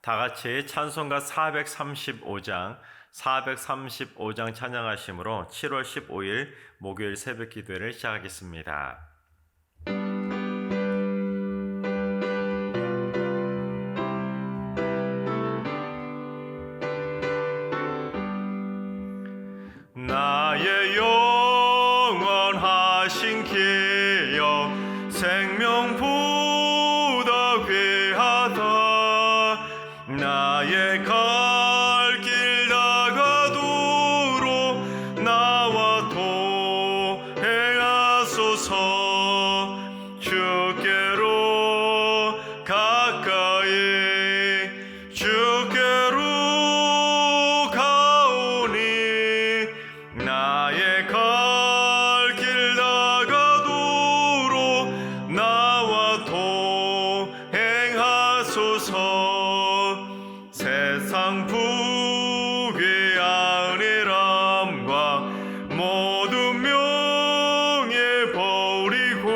다 같이 찬송가 435장 찬양하심으로 7월 15일 목요일 새벽 기도회를 시작하겠습니다. 나의 영원하신 기억 생명보다 귀하다. 나의 갈 길 다가도록 나와 동행하소서. 주께로 가까이 주께로 가오니 나의 갈 길 다가도록 나와 동행하소서. 세상 부귀 안일함과 모든 명예 버리고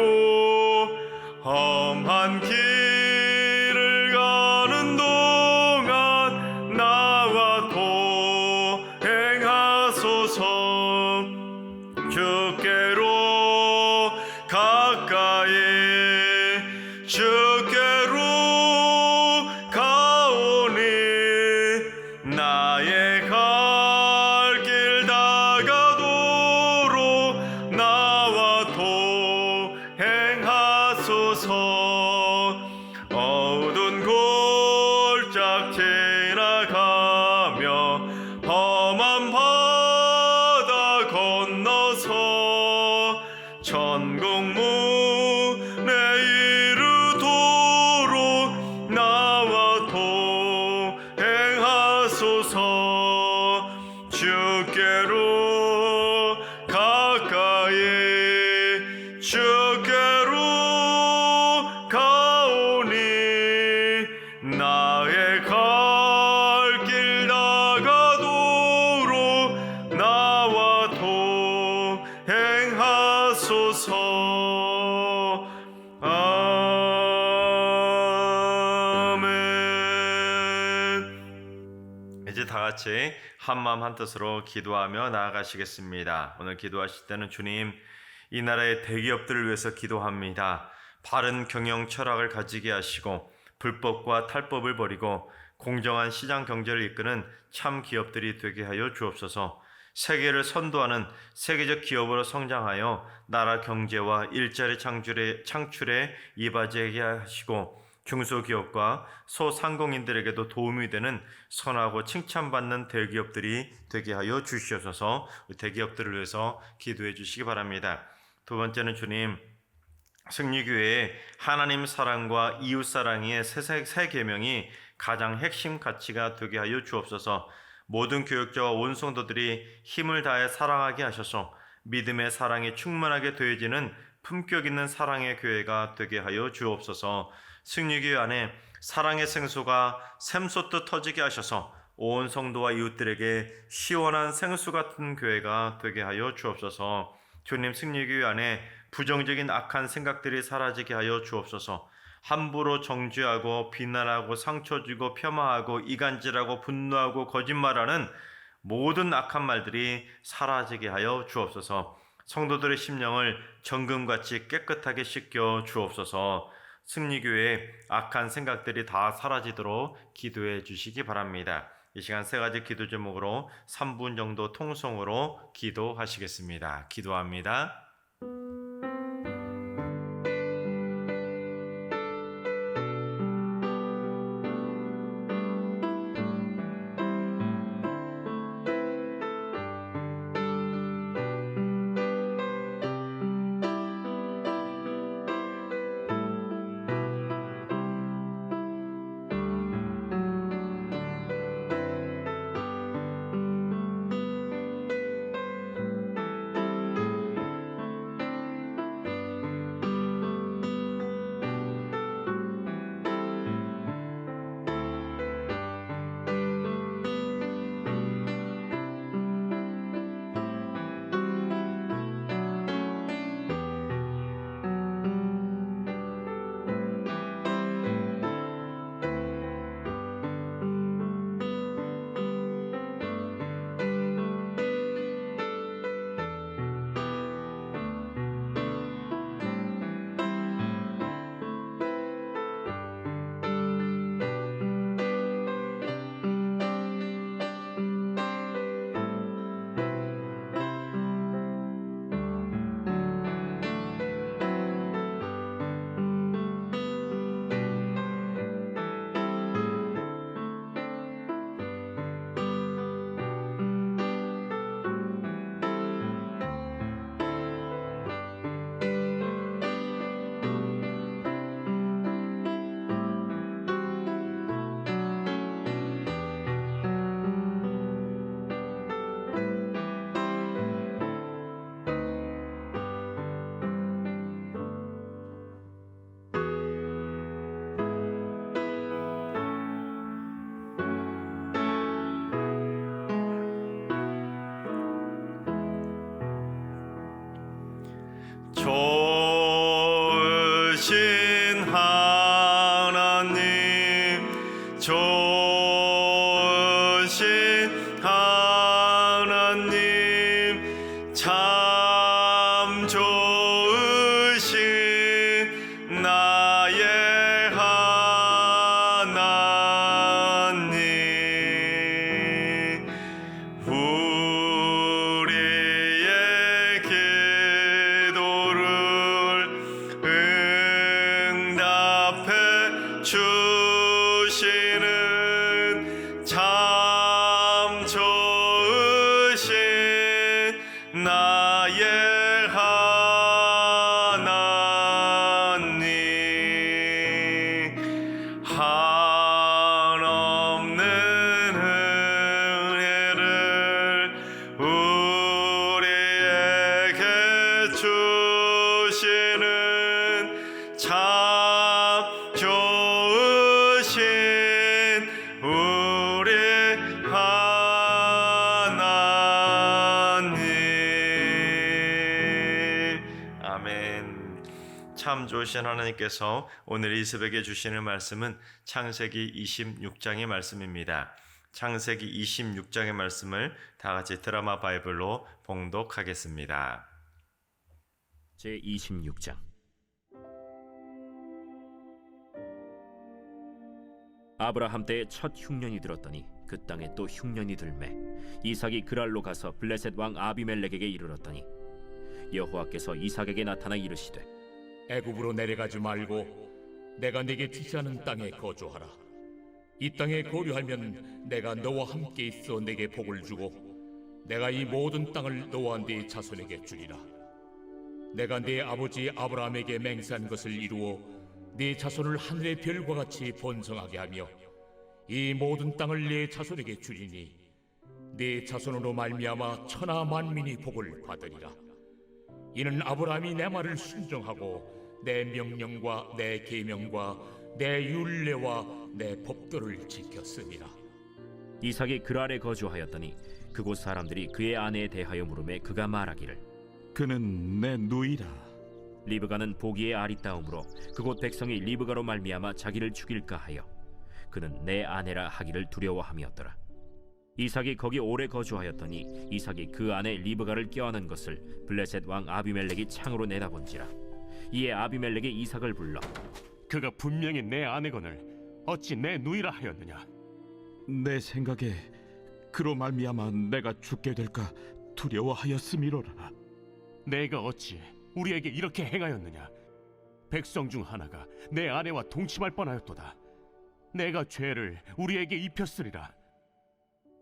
험한 길을 가는 동안 나와 동행하소서. 주께로 가까이 주께로 가오니 나의 갈 길 다가도록 나와 동행하소서. 어두운 골짝 지나가며 험한 바다 건너서 천국 문에 이르도록 나와 동행하소서. 주께로 가까이 주께로 가오니 나의 갈 길 다가도록 나와 동행하소서. 아멘. 이제 다 같이 한마음 한뜻으로 기도하며 나아가시겠습니다. 오늘 기도하실 때는 주님, 이 나라의 대기업들을 위해서 기도합니다. 바른 경영 철학을 가지게 하시고 불법과 탈법을 버리고 공정한 시장 경제를 이끄는 참 기업들이 되게 하여 주옵소서. 세계를 선도하는 세계적 기업으로 성장하여 나라 경제와 일자리 창출에 이바지하게 하시고 중소기업과 소상공인들에게도 도움이 되는 선하고 칭찬받는 대기업들이 되게 하여 주시옵소서. 대기업들을 위해서 기도해 주시기 바랍니다. 두 번째는 주님, 승리교회의 하나님 사랑과 이웃 사랑의 세 계명이 가장 핵심 가치가 되게 하여 주옵소서. 모든 교역자와 온 성도들이 힘을 다해 사랑하게 하셔서 믿음의 사랑이 충만하게 더해지는 품격 있는 사랑의 교회가 되게 하여 주옵소서. 승리교회 안에 사랑의 생수가 샘솟듯 터지게 하셔서 온 성도와 이웃들에게 시원한 생수 같은 교회가 되게 하여 주옵소서. 주님, 승리교회 안에 부정적인 악한 생각들이 사라지게 하여 주옵소서. 함부로 정죄하고 비난하고 상처 주고 폄하하고 이간질하고 분노하고 거짓말하는 모든 악한 말들이 사라지게 하여 주옵소서. 성도들의 심령을 정금같이 깨끗하게 씻겨 주옵소서. 승리교회의 악한 생각들이 다 사라지도록 기도해 주시기 바랍니다. 이 시간 세 가지 기도 제목으로 3분 정도 통성으로 기도하시겠습니다. 기도합니다. 하나님, 좋으신 하나님, 참 좋으신 나의 하나님. 우리의 기도를 응답해 주시는 참 좋으신 나의 하나님. 한없는 은혜를 우리에게 주시는 참 좋으신 우리 하나님. 아멘. 참 좋으신 하나님께서 오늘 이 새벽에 주시는 말씀은 창세기 26장의 말씀입니다. 창세기 26장의 말씀을 다 같이 드라마 바이블로 봉독하겠습니다. 제26장. 아브라함 때에 첫 흉년이 들었더니 그 땅에 또 흉년이 들매 이삭이 그랄로 가서 블레셋 왕 아비멜렉에게 이르렀더니 여호와께서 이삭에게 나타나 이르시되 애굽으로 내려가지 말고 내가 네게 지시하는 땅에 거주하라. 이 땅에 거류하면 내가 너와 함께 있어 네게 복을 주고 내가 이 모든 땅을 너와 네 자손에게 주리라. 내가 네 아버지 아브라함에게 맹세한 것을 이루어 네 자손을 하늘의 별과 같이 번성하게 하며 이 모든 땅을 네 자손에게 주리니 네 자손으로 말미암아 천하 만민이 복을 받으리라. 이는 아브라함이 내 말을 순종하고 내 명령과 내 계명과 내 율례와 내 법도를 지켰습니다. 이삭이 그랄에 거주하였더니 그곳 사람들이 그의 아내에 대하여 물으매 그가 말하기를 그는 내 누이라. 리브가는 보기에 아리따움으로 그곳 백성이 리브가로 말미암아 자기를 죽일까 하여 그는 내 아내라 하기를 두려워함이었더라. 이삭이 거기 오래 거주하였더니 이삭이 그 아내 리브가를 껴안은 것을 블레셋 왕 아비멜렉이 창으로 내다본지라. 이에 아비멜렉이 이삭을 불러 그가 분명히 내 아내거늘 어찌 내 누이라 하였느냐? 내 생각에 그로 말미암아 내가 죽게 될까 두려워하였음이로라. 내가 어찌 우리에게 이렇게 행하였느냐? 백성 중 하나가 내 아내와 동침할 뻔하였도다. 내가 죄를 우리에게 입혔으리라.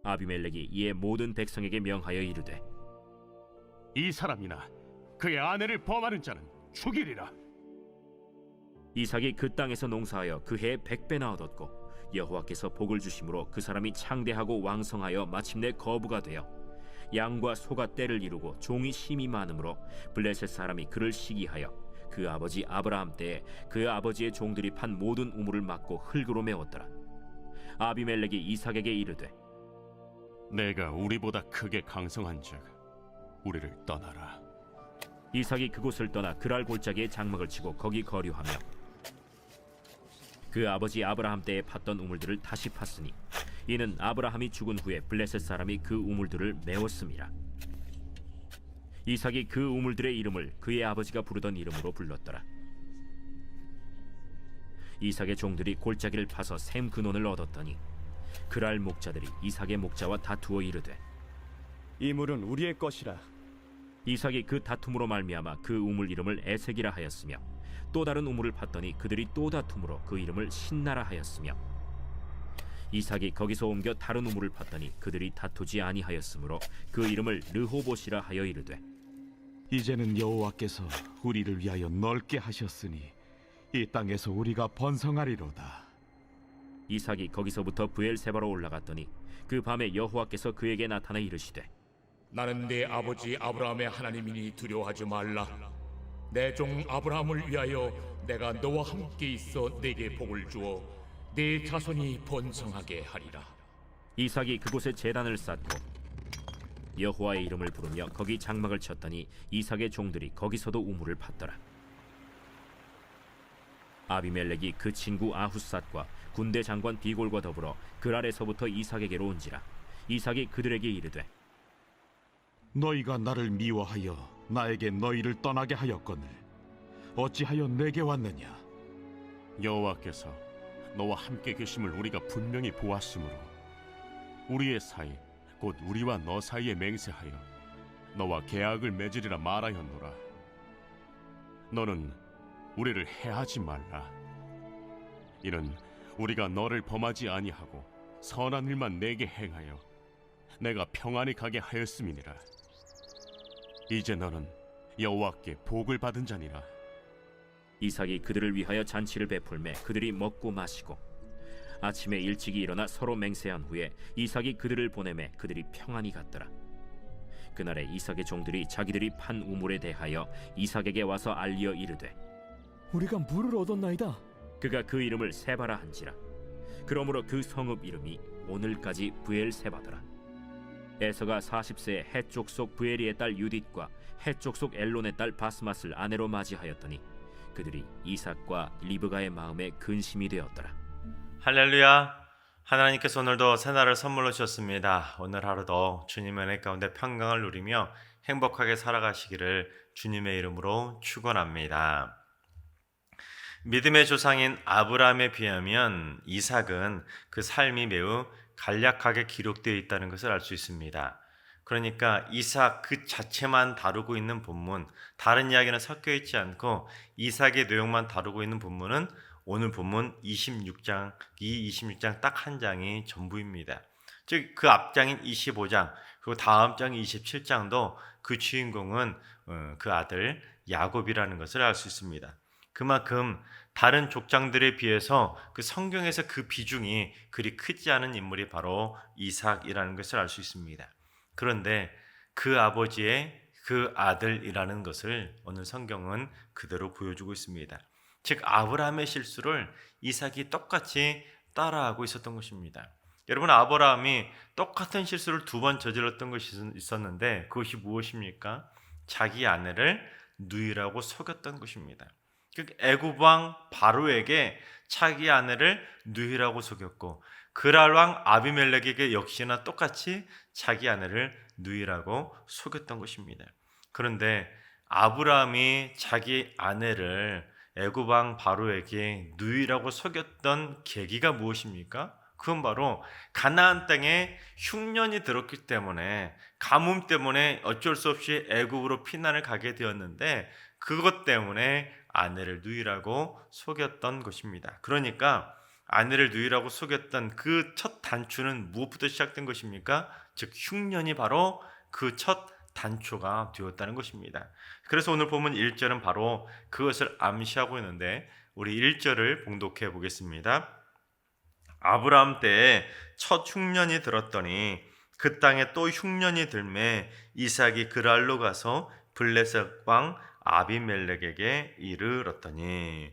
아비멜렉이 이에 모든 백성에게 명하여 이르되 이 사람이나 그의 아내를 범하는 자는 죽이리라. 이삭이 그 땅에서 농사하여 그 해에 100배나 얻었고 여호와께서 복을 주심으로 그 사람이 창대하고 왕성하여 마침내 거부가 되어 양과 소가 떼를 이루고 종이 심이 많으므로 블레셋 사람이 그를 시기하여 그 아버지 아브라함 때에 그 아버지의 종들이 판 모든 우물을 막고 흙으로 메웠더라. 아비멜렉이 이삭에게 이르되 내가 우리보다 크게 강성한즉 우리를 떠나라. 이삭이 그곳을 떠나 그랄 골짜기에 장막을 치고 거기 거류하며 그 아버지 아브라함 때에 팠던 우물들을 다시 팠으니 이는 아브라함이 죽은 후에 블레셋 사람이 그 우물들을 메웠음이라. 이삭이 그 우물들의 이름을 그의 아버지가 부르던 이름으로 불렀더라. 이삭의 종들이 골짜기를 파서 샘 근원을 얻었더니 그랄 목자들이 이삭의 목자와 다투어 이르되 이 물은 우리의 것이라. 이삭이 그 다툼으로 말미암아 그 우물 이름을 에색이라 하였으며 또 다른 우물을 팠더니 그들이 또 다툼으로 그 이름을 신나라 하였으며 이삭이 거기서 옮겨 다른 우물을 팠더니 그들이 다투지 아니하였으므로 그 이름을 르호봇이라 하여 이르되 이제는 여호와께서 우리를 위하여 넓게 하셨으니 이 땅에서 우리가 번성하리로다. 이삭이 거기서부터 브엘세바로 올라갔더니 그 밤에 여호와께서 그에게 나타나 이르시되 나는 네 아버지 아브라함의 하나님이니 두려워하지 말라. 내 종 아브라함을 위하여 내가 너와 함께 있어 네게 복을 주어 네 자손이 번성하게 하리라. 이삭이 그곳에 제단을 쌓고 여호와의 이름을 부르며 거기 장막을 쳤더니 이삭의 종들이 거기서도 우물을 팠더라. 아비멜렉이 그 친구 아후삿과 군대 장관 비골과 더불어 그랄에서부터 이삭에게로 온지라. 이삭이 그들에게 이르되 너희가 나를 미워하여 나에게 너희를 떠나게 하였거늘 어찌하여 내게 왔느냐? 여호와께서 너와 함께 계심을 우리가 분명히 보았으므로 우리의 사이 곧 우리와 너 사이에 맹세하여 너와 계약을 맺으리라 말하였노라. 너는 우리를 해하지 말라. 이는 우리가 너를 범하지 아니하고 선한 일만 내게 행하여 내가 평안히 가게 하였음이니라. 이제 너는 여호와께 복을 받은 자니라. 이삭이 그들을 위하여 잔치를 베풀매 그들이 먹고 마시고 아침에 일찍이 일어나 서로 맹세한 후에 이삭이 그들을 보내매 그들이 평안히 갔더라. 그날에 이삭의 종들이 자기들이 판 우물에 대하여 이삭에게 와서 알리어 이르되 우리가 물을 얻었나이다. 그가 그 이름을 세바라 한지라. 그러므로 그 성읍 이름이 오늘까지 부엘세바더라. 에서가 40세에 해쪽 속 부에리의 딸 유딧과 해쪽 속 엘론의 딸 바스맛을 아내로 맞이하였더니 그들이 이삭과 리브가의 마음에 근심이 되었더라. 할렐루야. 하나님께서 오늘도 새날을 선물로 주셨습니다. 오늘 하루도 주님의 은혜 가운데 평강을 누리며 행복하게 살아가시기를 주님의 이름으로 축원합니다. 믿음의 조상인 아브라함에 비하면 이삭은 그 삶이 매우 간략하게 기록되어 있다는 것을 알 수 있습니다. 그러니까 이삭 그 자체만 다루고 있는 본문, 다른 이야기는 섞여 있지 않고 이삭의 내용만 다루고 있는 본문은 오늘 본문 26장, 이 26장 딱 한 장이 전부입니다. 즉 그 앞장인 25장, 그리고 다음 장 27장도 그 주인공은 그 아들 야곱이라는 것을 알 수 있습니다. 그만큼 다른 족장들에 비해서 그 성경에서 그 비중이 그리 크지 않은 인물이 바로 이삭이라는 것을 알 수 있습니다. 그런데 그 아버지의 그 아들이라는 것을 오늘 성경은 그대로 보여주고 있습니다. 즉 아브라함의 실수를 이삭이 똑같이 따라하고 있었던 것입니다. 여러분, 아브라함이 똑같은 실수를 2번 저질렀던 것이 있었는데 그것이 무엇입니까? 자기 아내를 누이라고 속였던 것입니다. 애굽 왕 바로에게 자기 아내를 누이라고 속였고 그랄 왕 아비멜렉에게 역시나 똑같이 자기 아내를 누이라고 속였던 것입니다. 그런데 아브라함이 자기 아내를 애굽 왕 바로에게 누이라고 속였던 계기가 무엇입니까? 그건 바로 가나안 땅에 흉년이 들었기 때문에, 가뭄 때문에 어쩔 수 없이 애굽으로 피난을 가게 되었는데 그것 때문에 아내를 누이라고 속였던 것입니다. 그러니까 아내를 누이라고 속였던 그 첫 단추는 무엇부터 시작된 것입니까? 즉 흉년이 바로 그 첫 단초가 되었다는 것입니다. 그래서 오늘 보면 1절은 바로 그것을 암시하고 있는데 우리 1절을 봉독해 보겠습니다. 아브라함 때에 첫 흉년이 들었더니 그 땅에 또 흉년이 들매 이삭이 그랄로 가서 블레셋 왕 아비멜렉에게 이르렀더니,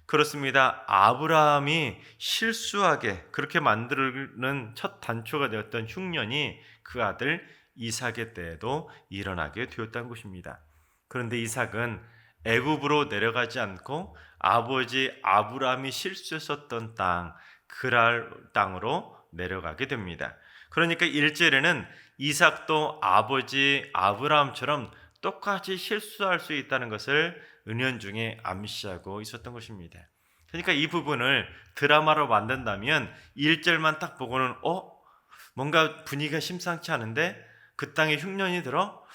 그렇습니다. 아브라함이 실수하게 그렇게 만드는 첫 단초가 되었던 흉년이 그 아들 이삭의 때에도 일어나게 되었다는 것입니다. 그런데 이삭은 애굽으로 내려가지 않고 아버지 아브라함이 실수했었던 땅, 그랄 땅으로 내려가게 됩니다. 그러니까 1절에는 이삭도 아버지 아브라함처럼 똑같이 실수할 수 있다는 것을 은연중에 암시하고 있었던 것입니다. 그러니까 이 부분을 드라마로 만든다면 1절만 딱 보고는 뭔가 분위기가 심상치 않은데 그 땅에 흉년이 들어?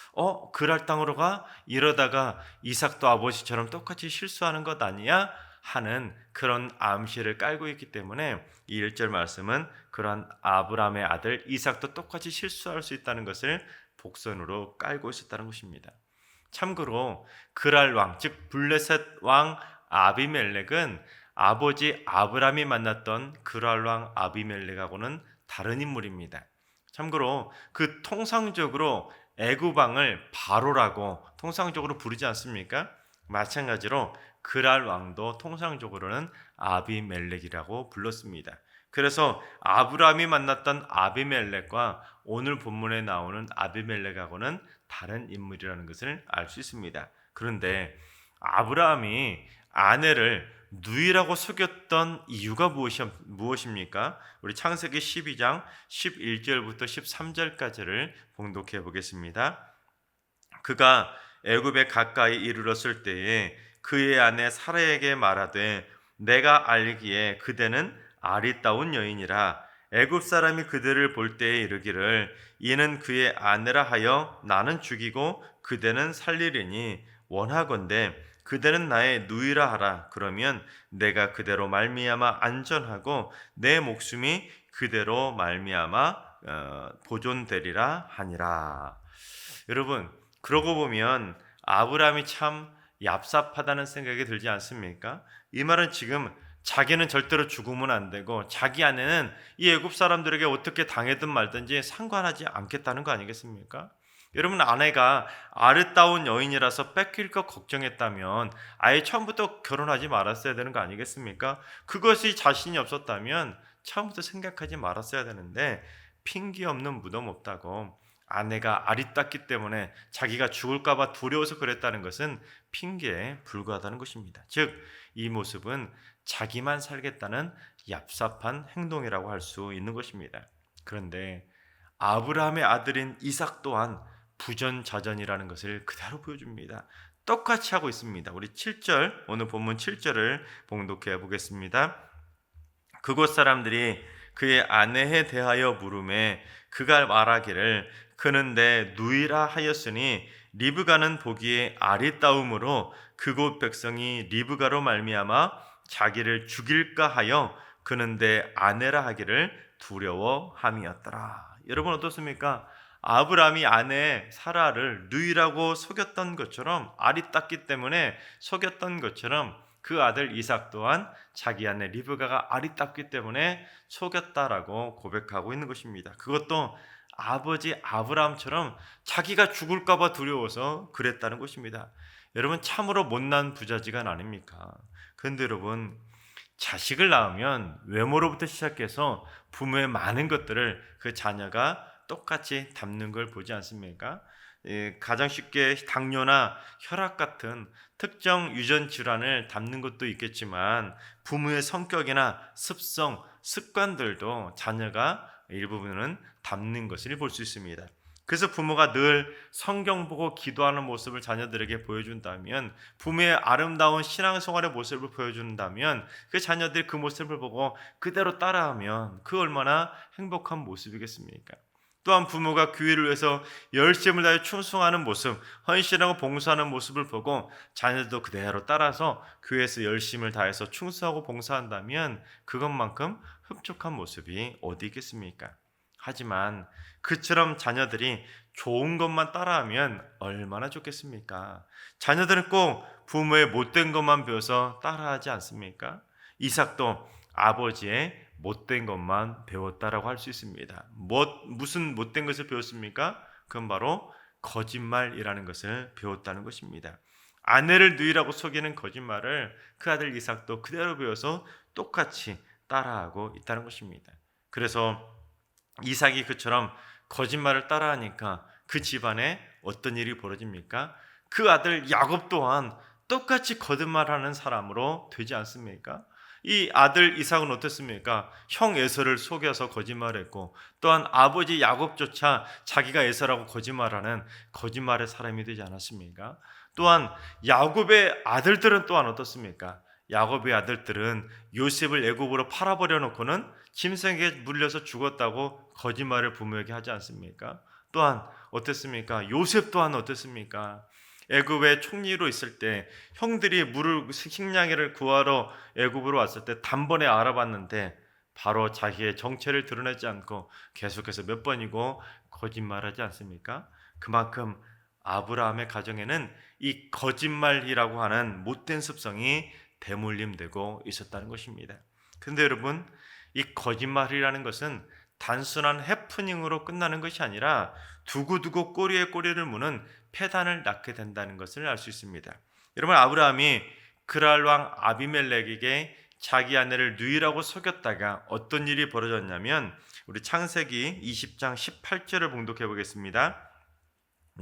그랄 땅으로 가? 이러다가 이삭도 아버지처럼 똑같이 실수하는 것 아니야? 하는 그런 암시를 깔고 있기 때문에 이 1절 말씀은 그러한 아브라함의 아들 이삭도 똑같이 실수할 수 있다는 것을 복선으로 깔고 있었다는 것입니다. 참고로 그랄 왕, 즉 블레셋 왕 아비멜렉은 아버지 아브라함이 만났던 그랄 왕 아비멜렉하고는 다른 인물입니다. 참고로 그 통상적으로 애굽 왕을 바로라고 통상적으로 부르지 않습니까? 마찬가지로 그랄 왕도 통상적으로는 아비멜렉이라고 불렀습니다. 그래서 아브라함이 만났던 아비멜렉과 오늘 본문에 나오는 아비멜렉하고는 다른 인물이라는 것을 알 수 있습니다. 그런데 아브라함이 아내를 누이라고 속였던 이유가 무엇입니까? 우리 창세기 12장 11절부터 13절까지를 봉독해 보겠습니다. 그가 애굽에 가까이 이르렀을 때에 그의 아내 사라에게 말하되 내가 알기에 그대는 아리따운 여인이라 애굽 사람이 그들을 볼 때에 이르기를 이는 그의 아내라 하여 나는 죽이고 그대는 살리리니 원하건대 그대는 나의 누이라 하라. 그러면 내가 그대로 말미암아 안전하고 내 목숨이 그대로 말미암아 보존되리라 하니라. 여러분, 그러고 보면 아브라함이 참 얍삽하다는 생각이 들지 않습니까? 이 말은 지금 자기는 절대로 죽으면 안 되고 자기 아내는 이 애굽 사람들에게 어떻게 당하든 말든지 상관하지 않겠다는 거 아니겠습니까? 여러분, 아내가 아름다운 여인이라서 뺏길 것 걱정했다면 아예 처음부터 결혼하지 말았어야 되는 거 아니겠습니까? 그것이 자신이 없었다면 처음부터 생각하지 말았어야 되는데 핑계 없는 무덤 없다고 아내가 아리따기 때문에 자기가 죽을까 봐 두려워서 그랬다는 것은 핑계에 불과하다는 것입니다. 즉, 이 모습은 자기만 살겠다는 얍삽한 행동이라고 할 수 있는 것입니다. 그런데 아브라함의 아들인 이삭 또한 부전자전이라는 것을 그대로 보여줍니다. 똑같이 하고 있습니다. 우리 7절, 오늘 본문 7절을 봉독해 보겠습니다. 그곳 사람들이 그의 아내에 대하여 물음에 그가 말하기를 그는 내 누이라 하였으니 리브가는 보기에 아리따움으로 그곳 백성이 리브가로 말미암아 자기를 죽일까 하여 그는 내 아내라 하기를 두려워함이었더라. 여러분, 어떻습니까? 아브라함이 아내 사라를 누이라고 속였던 것처럼, 아리따기 때문에 속였던 것처럼 그 아들 이삭 또한 자기 아내 리브가가 아리따기 때문에 속였다라고 고백하고 있는 것입니다. 그것도 아버지 아브라함처럼 자기가 죽을까 봐 두려워서 그랬다는 것입니다. 여러분, 참으로 못난 부자지간 아닙니까? 그런데 여러분, 자식을 낳으면 외모로부터 시작해서 부모의 많은 것들을 그 자녀가 똑같이 담는 걸 보지 않습니까? 가장 쉽게 당뇨나 혈압 같은 특정 유전 질환을 담는 것도 있겠지만 부모의 성격이나 습성, 습관들도 자녀가 일부분은 담는 것을 볼 수 있습니다. 그래서 부모가 늘 성경 보고 기도하는 모습을 자녀들에게 보여준다면, 부모의 아름다운 신앙생활의 모습을 보여준다면 그 자녀들이 그 모습을 보고 그대로 따라하면 그 얼마나 행복한 모습이겠습니까? 또한 부모가 교회를 위해서 열심을 다해 충성하는 모습, 헌신하고 봉사하는 모습을 보고 자녀들도 그대로 따라서 교회에서 열심을 다해서 충성하고 봉사한다면 그것만큼 흡족한 모습이 어디 있겠습니까? 하지만 그처럼 자녀들이 좋은 것만 따라하면 얼마나 좋겠습니까? 자녀들은 꼭 부모의 못된 것만 배워서 따라하지 않습니까? 이삭도 아버지의 못된 것만 배웠다라고 할 수 있습니다. 무슨 못된 것을 배웠습니까? 그건 바로 거짓말이라는 것을 배웠다는 것입니다. 아내를 누이라고 속이는 거짓말을 그 아들 이삭도 그대로 배워서 똑같이 따라하고 있다는 것입니다. 그래서 이삭이 그처럼 거짓말을 따라하니까 그 집안에 어떤 일이 벌어집니까? 그 아들 야곱 또한 똑같이 거짓말하는 사람으로 되지 않습니까? 이 아들 이삭은 어떻습니까? 형 에서를 속여서 거짓말했고, 또한 아버지 야곱조차 자기가 에서라고 거짓말하는 거짓말의 사람이 되지 않았습니까? 또한 야곱의 아들들은 또한 어떻습니까? 야곱의 아들들은 요셉을 애굽으로 팔아버려 놓고는 짐승에게 물려서 죽었다고 거짓말을 부모에게 하지 않습니까? 또한 어땠습니까? 요셉 또한 어땠습니까? 애굽의 총리로 있을 때 형들이 식량을 구하러 애굽으로 왔을 때 단번에 알아봤는데 바로 자기의 정체를 드러내지 않고 계속해서 몇 번이고 거짓말하지 않습니까? 그만큼 아브라함의 가정에는 이 거짓말이라고 하는 못된 습성이 대물림되고 있었다는 것입니다. 그런데 여러분, 이 거짓말이라는 것은 단순한 해프닝으로 끝나는 것이 아니라 두고두고 꼬리에 꼬리를 무는 폐단을 낳게 된다는 것을 알 수 있습니다. 여러분, 아브라함이 그랄 왕 아비멜렉에게 자기 아내를 누이라고 속였다가 어떤 일이 벌어졌냐면, 우리 창세기 20장 18절을 봉독해 보겠습니다.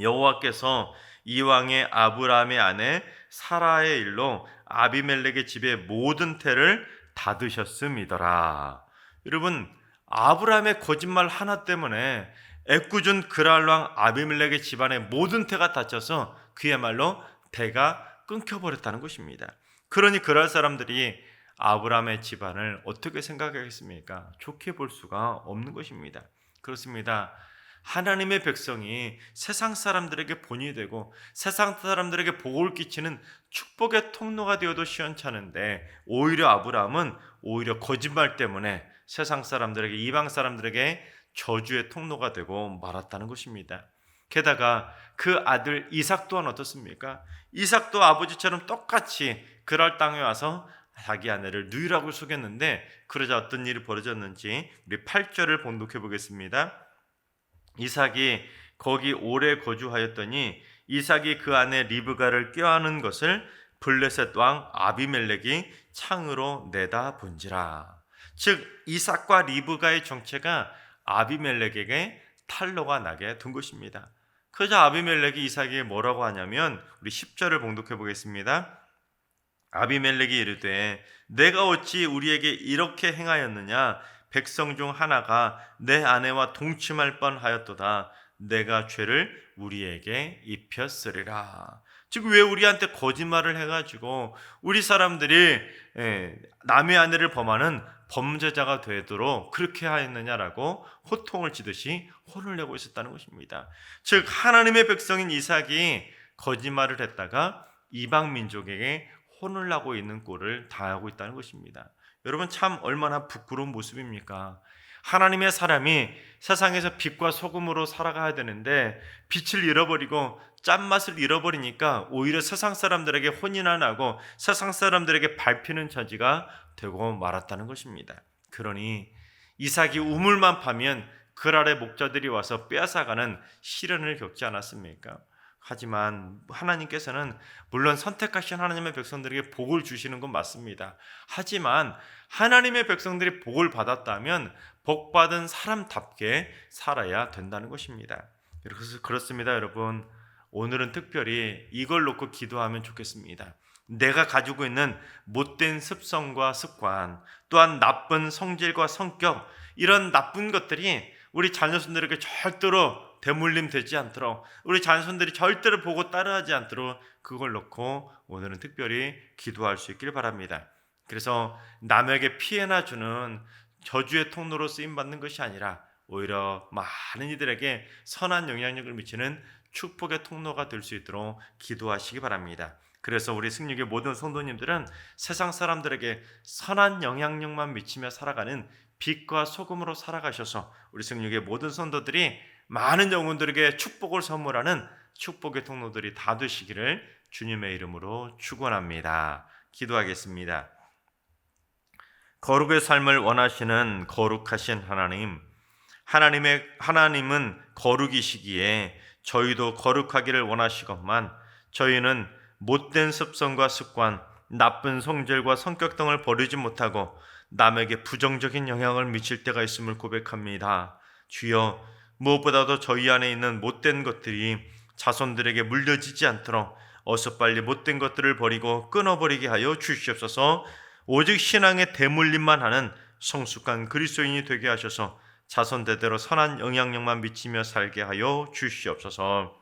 여호와께서 이왕의 아브라함의 아내 사라의 일로 아비멜렉의 집의 모든 태를 닫으셨음이더라. 여러분, 아브라함의 거짓말 하나 때문에 애꿎은 그랄 왕 아비멜렉의 집안의 모든 태가 닫혀서 그야말로 대가 끊겨버렸다는 것입니다. 그러니 그랄 사람들이 아브라함의 집안을 어떻게 생각하겠습니까? 좋게 볼 수가 없는 것입니다. 그렇습니다. 하나님의 백성이 세상 사람들에게 본이 되고 세상 사람들에게 복을 끼치는 축복의 통로가 되어도 시원찮은데, 오히려 아브라함은 오히려 거짓말 때문에 세상 사람들에게, 이방 사람들에게 저주의 통로가 되고 말았다는 것입니다. 게다가 그 아들 이삭 또한 어떻습니까? 이삭도 아버지처럼 똑같이 그랄 땅에 와서 자기 아내를 누이라고 속였는데, 그러자 어떤 일이 벌어졌는지 우리 8절을 본독해 보겠습니다. 이삭이 거기 오래 거주하였더니 이삭이 그 아내 리브가를 껴안은 것을 블레셋 왕 아비멜렉이 창으로 내다 본지라. 즉 이삭과 리브가의 정체가 아비멜렉에게 탄로가 나게 된 것입니다. 그러자 아비멜렉이 이삭에게 뭐라고 하냐면, 우리 10절을 봉독해 보겠습니다. 아비멜렉이 이르되 내가 어찌 우리에게 이렇게 행하였느냐? 백성 중 하나가 내 아내와 동침할 뻔하였도다. 내가 죄를 우리에게 입혔으리라. 즉 왜 우리한테 거짓말을 해가지고 우리 사람들이 남의 아내를 범하는 범죄자가 되도록 그렇게 하였느냐라고 호통을 치듯이 혼을 내고 있었다는 것입니다. 즉 하나님의 백성인 이삭이 거짓말을 했다가 이방 민족에게 혼을 나고 있는 꼴을 당하고 있다는 것입니다. 여러분, 참 얼마나 부끄러운 모습입니까? 하나님의 사람이 세상에서 빛과 소금으로 살아가야 되는데 빛을 잃어버리고 짠맛을 잃어버리니까 오히려 세상 사람들에게 혼이나 나고 세상 사람들에게 밟히는 처지가 되고 말았다는 것입니다. 그러니 이삭이 우물만 파면 그랄의 목자들이 와서 빼앗아가는 시련을 겪지 않았습니까? 하지만 하나님께서는 물론 선택하신 하나님의 백성들에게 복을 주시는 건 맞습니다. 하지만 하나님의 백성들이 복을 받았다면 복받은 사람답게 살아야 된다는 것입니다. 그래서 그렇습니다, 여러분. 오늘은 특별히 이걸 놓고 기도하면 좋겠습니다. 내가 가지고 있는 못된 습성과 습관, 또한 나쁜 성질과 성격, 이런 나쁜 것들이 우리 자녀손들에게 절대로 대물림 되지 않도록, 우리 자녀손들이 절대로 보고 따라하지 않도록 그걸 놓고 오늘은 특별히 기도할 수 있길 바랍니다. 그래서 남에게 피해나 주는 저주의 통로로 쓰임받는 것이 아니라 오히려 많은 이들에게 선한 영향력을 미치는 축복의 통로가 될 수 있도록 기도하시기 바랍니다. 그래서 우리 승리교회 모든 성도님들은 세상 사람들에게 선한 영향력만 미치며 살아가는 빛과 소금으로 살아가셔서 우리 승리교회 모든 성도들이 많은 영혼들에게 축복을 선물하는 축복의 통로들이 다 되시기를 주님의 이름으로 축원합니다. 기도하겠습니다. 거룩의 삶을 원하시는 거룩하신 하나님은 거룩이시기에 저희도 거룩하기를 원하시건만 저희는 못된 습성과 습관, 나쁜 성질과 성격 등을 버리지 못하고 남에게 부정적인 영향을 미칠 때가 있음을 고백합니다. 주여, 무엇보다도 저희 안에 있는 못된 것들이 자손들에게 물려지지 않도록 어서 빨리 못된 것들을 버리고 끊어버리게 하여 주시옵소서. 오직 신앙의 대물림만 하는 성숙한 그리스도인이 되게 하셔서 자손 대대로 선한 영향력만 미치며 살게 하여 주시옵소서.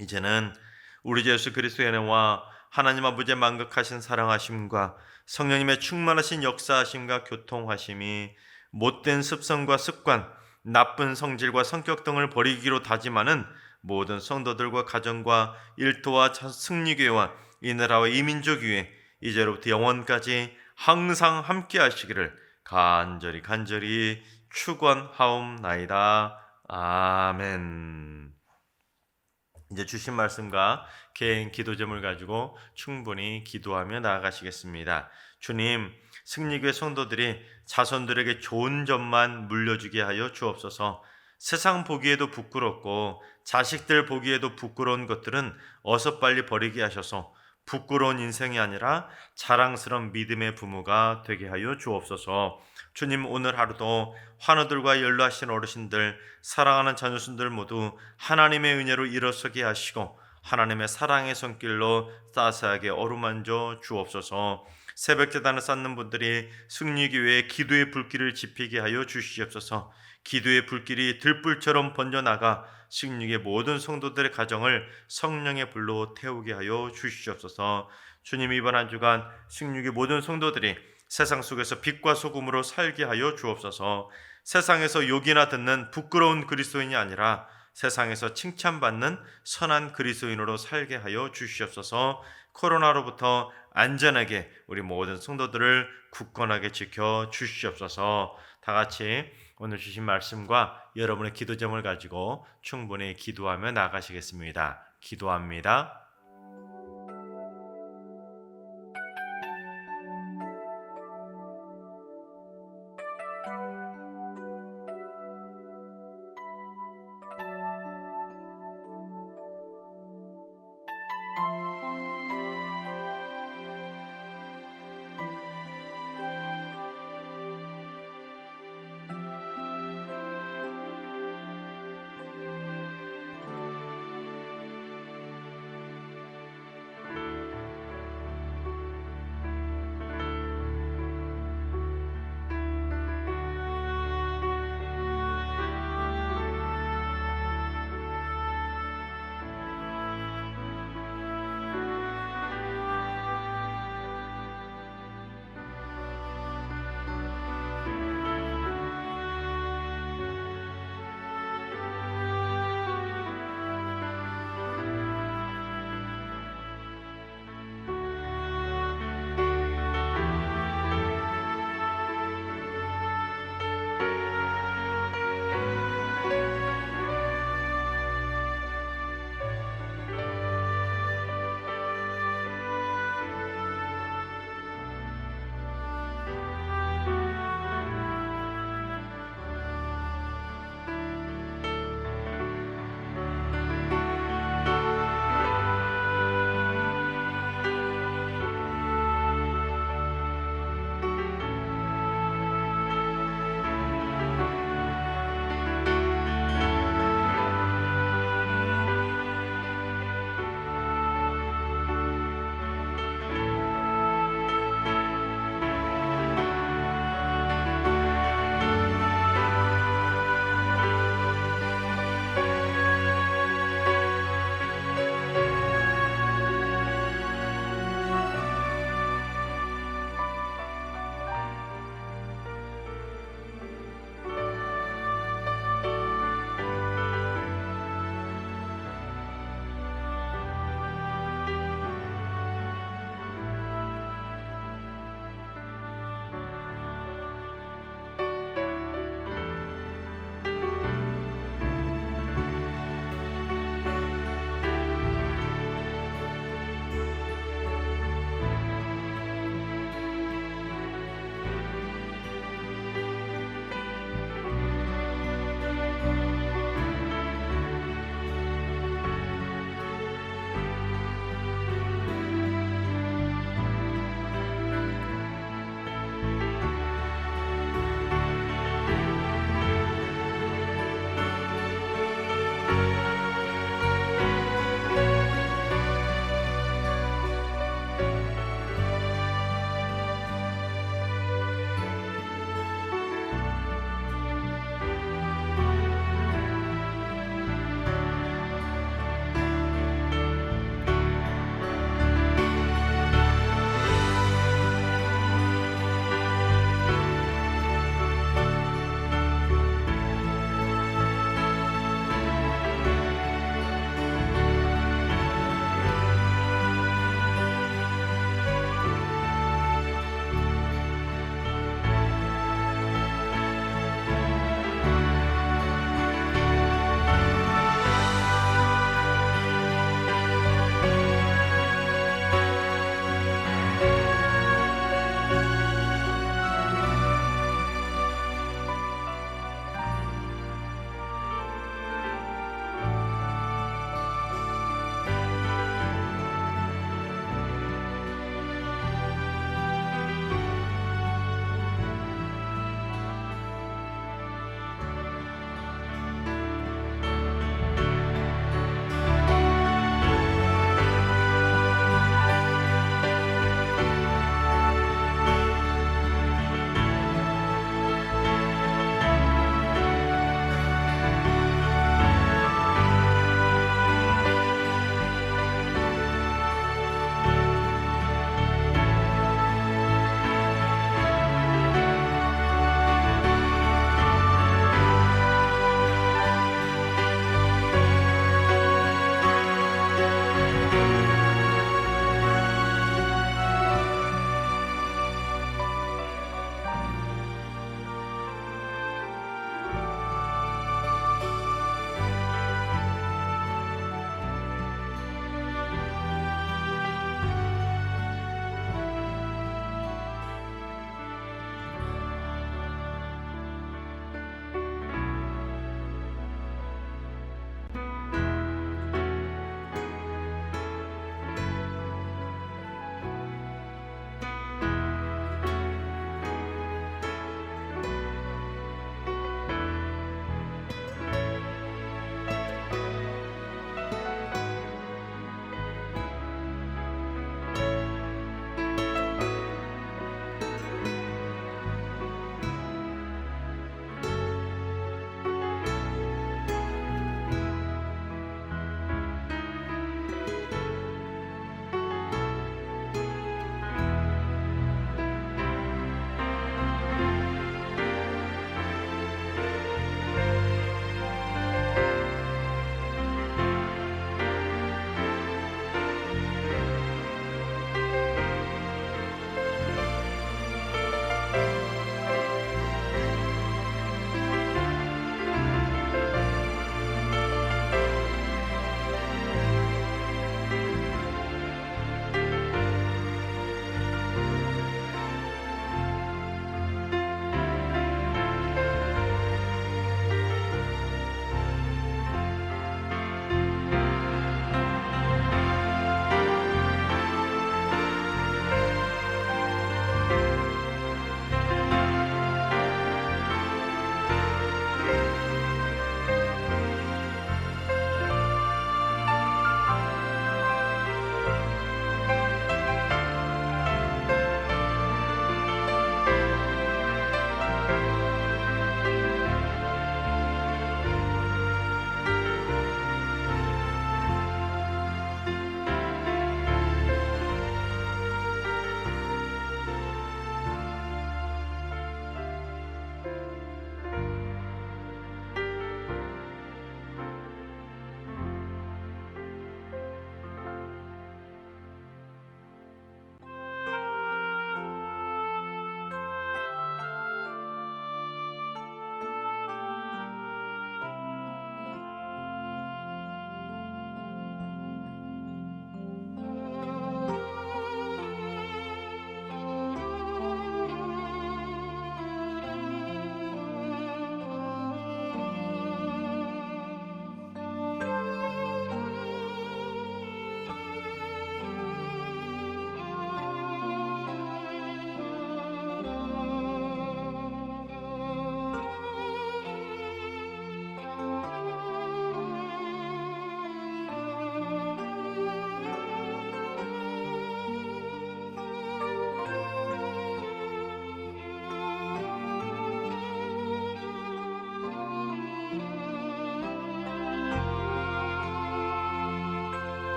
이제는 우리 주 예수 그리스도의 은혜와 하나님 아버지의 만극하신 사랑하심과 성령님의 충만하신 역사하심과 교통하심이 못된 습성과 습관, 나쁜 성질과 성격 등을 버리기로 다짐하는 모든 성도들과 가정과 일터와 승리교회와 이 나라와 이 민족 위에 이제로부터 영원까지 항상 함께 하시기를 간절히 축원하옵나이다. 아멘. 이제 주신 말씀과 개인 기도 제목을 가지고 충분히 기도하며 나아가시겠습니다. 주님, 승리교회 성도들이 자손들에게 좋은 점만 물려주게 하여 주옵소서. 세상 보기에도 부끄럽고 자식들 보기에도 부끄러운 것들은 어서 빨리 버리게 하셔서 부끄러운 인생이 아니라 자랑스러운 믿음의 부모가 되게 하여 주옵소서. 주님, 오늘 하루도 환우들과 연로하신 어르신들, 사랑하는 자녀순들 모두 하나님의 은혜로 일어서게 하시고 하나님의 사랑의 손길로 따스하게 어루만져 주옵소서. 새벽 제단을 쌓는 분들이 승리교회의 기도의 불길을 지피게 하여 주시옵소서. 기도의 불길이 들불처럼 번져나가 승리의 모든 성도들의 가정을 성령의 불로 태우게 하여 주시옵소서. 주님, 이번 한 주간 승리의 모든 성도들이 세상 속에서 빛과 소금으로 살게 하여 주옵소서. 세상에서 욕이나 듣는 부끄러운 그리스도인이 아니라 세상에서 칭찬받는 선한 그리스도인으로 살게 하여 주시옵소서. 코로나로부터 안전하게 우리 모든 성도들을 굳건하게 지켜 주시옵소서. 다 같이 오늘 주신 말씀과 여러분의 기도 제목을 가지고 충분히 기도하며 나가시겠습니다. 기도합니다.